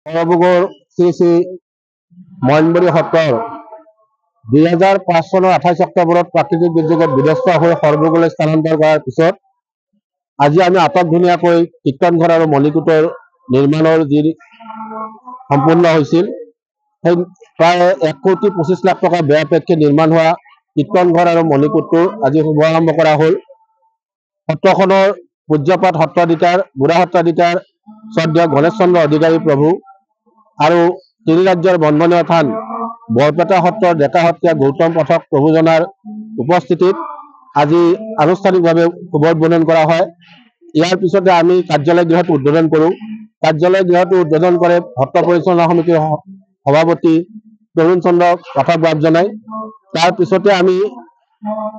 সৰভোগৰ শ্ৰী শ্ৰী মইনবৰী সত্ৰৰ 2005 চনৰ 28 অক্টোবৰত প্ৰাকৃতিক দুৰ্যোগত বিধ্বস্ত হৈ সৰভোগলৈ স্থানান্তৰ কৰাৰ পিছত আজি আমি আটকধুনীয়াকৈ কীৰ্তনঘৰ আৰু মণিকূটৰ নিৰ্মাণৰ যি সম্পূৰ্ণ হৈছিল সেই প্ৰায় 1,25 লাখ টকা ব্যয় সাপেক্ষে নিৰ্মাণ হোৱা কীৰ্তনঘৰ আৰু মণিকূটটো আজি শুভাৰম্ভ কৰা হ'ল। সত্ৰখনৰ পূজ্যপাঠ সত্ৰাধিকাৰ বুঢ়া সত্ৰাধিকাৰ শ্ৰদ্ধেয় গণেশ চন্দ্ৰ অধিকাৰী প্ৰভু আৰু তিনি ৰাজ্যৰ বন্ধনীয় থান বৰপেটা সত্ৰৰ ডেকা সত্ৰীয়া গৌতম পাঠক প্ৰভুজনাৰ উপস্থিতিত আজি আনুষ্ঠানিকভাৱে শুভোদ্বোধন কৰা হয়। ইয়াৰ পিছতে আমি কাৰ্যালয় গৃহটো উদ্বোধন কৰোঁ। কাৰ্যালয় গৃহটো উদ্বোধন কৰে সত্ৰ পৰিচালনা সমিতিৰ সভাপতি তৰুণ চন্দ্ৰ পাঠক বাবজনাই। তাৰ পিছতে আমি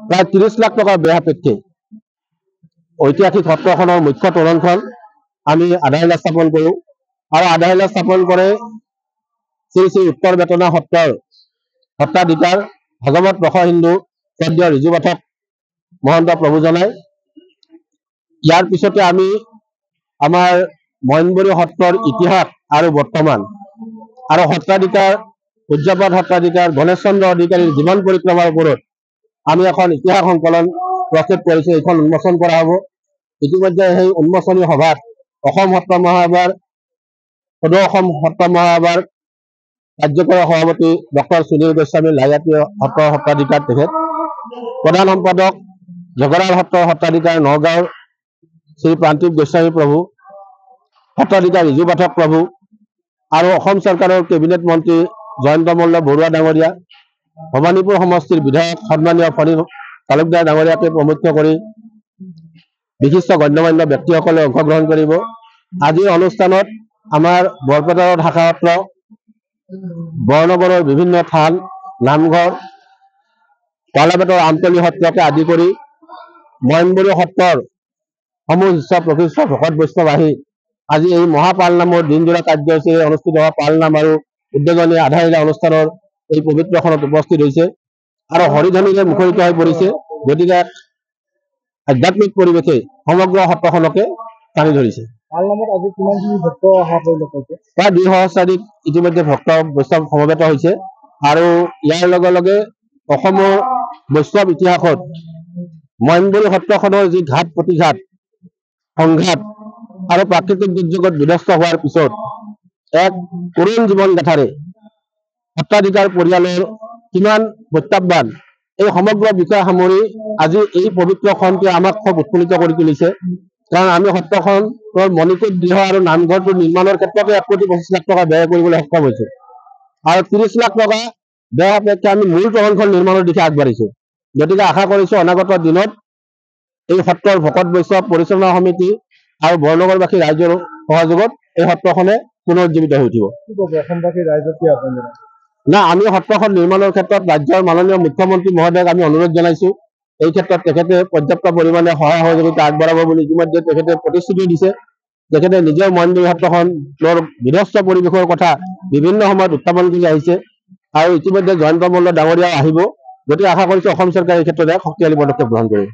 প্ৰায় 30 লাখ টকাৰ ব্যয় সাপেক্ষে ঐতিহাসিক সত্ৰখনৰ মুখ্য তোৰণখন আমি আধাৰশিলা স্থাপন কৰোঁ আৰু আধাৰশিলা স্থাপন কৰে শ্ৰী শ্ৰী উত্তৰ বেতনা সত্ৰৰ সত্ৰাধিকাৰ ভাগৱত প্ৰসৰ হিন্দু শ্ৰদ্ধেয় ৰিজু পাঠক মহন্ত প্ৰভুজনাই। ইয়াৰ পিছতে আমি আমাৰ মইনবৰী সত্ৰৰ ইতিহাস আৰু বৰ্তমান আৰু সত্ৰাধিকাৰ পূজ্যপাঠ সত্ৰাধিকাৰ গণেশ চন্দ্ৰ অধিকাৰীৰ জীৱন পৰিক্ৰমাৰ ওপৰত আমি এখন ইতিহাস সংকলন প্ৰস্তুত কৰিছোঁ। এইখন উন্মোচন কৰা হ'ব। ইতিমধ্যে সেই উন্মোচনী সভাত অসম সত্ৰ মহাসভাৰ সদৌ অসম সত্ৰ মহাসভাৰ কাৰ্যকৰী সভাপতি ডক্টৰ সুনীল গোস্বামী লাইয়াতী সত্ৰৰ সত্ৰাধিকাৰ তেখেত, প্ৰধান সম্পাদক জগৰাল সত্ৰৰ সত্ৰাধিকাৰ নগাঁৱৰ শ্ৰী প্ৰান্তিক গোস্বামী প্ৰভু, সত্ৰাধিকাৰ ৰিজু পাঠক প্ৰভু আৰু অসম চৰকাৰৰ কেবিনেট মন্ত্ৰী জয়ন্ত মল্ল বৰুৱা ডাঙৰীয়া, ভৱানীপুৰ সমষ্টিৰ বিধায়ক সন্মানীয় ফণী তালুকদাৰ ডাঙৰীয়াকে প্ৰমুখ্য কৰি বিশিষ্ট গণ্যমান্য ব্যক্তিসকলে অংশগ্ৰহণ কৰিব। আজিৰ অনুষ্ঠানত আমাৰ বৰপেটাৰ ঢাকা সত্ৰ, বৰনগৰৰ বিভিন্ন থান, নামঘৰ, পাৰ্লামেণ্টৰ আমতলী সত্ৰকে আদি কৰি মইনবৰী সত্ৰৰ সমূহ শিষ্য প্ৰকৃষ্ট ভকত বৈষ্ণৱ আহি আজি এই মহাপাল নামৰ দিনজোৰা কাৰ্যসূচীৰে অনুষ্ঠিত হোৱা পাল নাম আৰু উদ্বোধনী আধাৰশিলা অনুষ্ঠানৰ এই পবিত্ৰখনত উপস্থিত হৈছে আৰু হৰিধ্বনিৰে মুখৰিত হৈ পৰিছে। গতিকে আধ্যাত্মিক পৰিৱেশে সমগ্ৰ সত্ৰখনকে টানি ধৰিছে। প্ৰায় 2 সহস্ৰাধিক ইতিমধ্যে ভক্ত বৈষ্ণৱ সমবেত হৈছে আৰু ইয়াৰ লগে লগে অসমৰ বৈষ্ণৱ ইতিহাসত মইনবৰী সত্ৰখনৰ যি ঘাত প্ৰতিঘাত সংঘাত আৰু প্ৰাকৃতিক দুৰ্যোগত বিধ্বস্ত হোৱাৰ পিছত এক কৰুণ জীৱন গাথাৰে সত্ৰাধিকাৰ পৰিয়ালৰ কিমান প্ৰত্যাহ্বান এই সমগ্ৰ বিষয় সামৰি আজি এই পবিত্ৰ ক্ষণটোৱে আমাক খুব উৎফুল্লিত কৰি তুলিছে। কাৰণ আমি সত্ৰখনৰ মণিকূট গৃহ আৰু নামঘৰটো নিৰ্মাণৰ ক্ষেত্ৰতে 1,25 লাখ টকা ব্যয় কৰিবলৈ সক্ষম হৈছোঁ আৰু 30 লাখ টকা ব্যয় সাপেক্ষে আমি মূল তোৰণখন নিৰ্মাণৰ দিশে আগবাঢ়িছোঁ। গতিকে আশা কৰিছোঁ অনাগত দিনত এই সত্ৰৰ ভকত বৈষ্ণৱ পৰিচালনা সমিতি আৰু বৰনগৰবাসী ৰাইজৰ সহযোগত এই সত্ৰখনে পুনৰুজ্জীৱিত হৈ উঠিব। না, আমি সত্ৰখন নিৰ্মাণৰ ক্ষেত্ৰত ৰাজ্যৰ মাননীয় মুখ্যমন্ত্ৰী মহোদয়ক আমি অনুৰোধ জনাইছোঁ। এই ক্ষেত্ৰত তেখেতে পৰ্যাপ্ত পৰিমাণে সহায় সহযোগিতা আগবঢ়াব বুলি ইতিমধ্যে তেখেতে প্ৰতিশ্ৰুতি দিছে। তেখেতে নিজেও মইনবৰী সত্ৰখনৰ বিধ্বস্ত পৰিৱেশৰ কথা বিভিন্ন সময়ত উত্থাপন কৰি আহিছে আৰু ইতিমধ্যে জয়ন্ত মল্ল ডাঙৰীয়াও আহিব। গতিকে আশা কৰিছোঁ অসম চৰকাৰে এই ক্ষেত্ৰত এক শক্তিশালী পদক্ষেপ গ্ৰহণ কৰিব।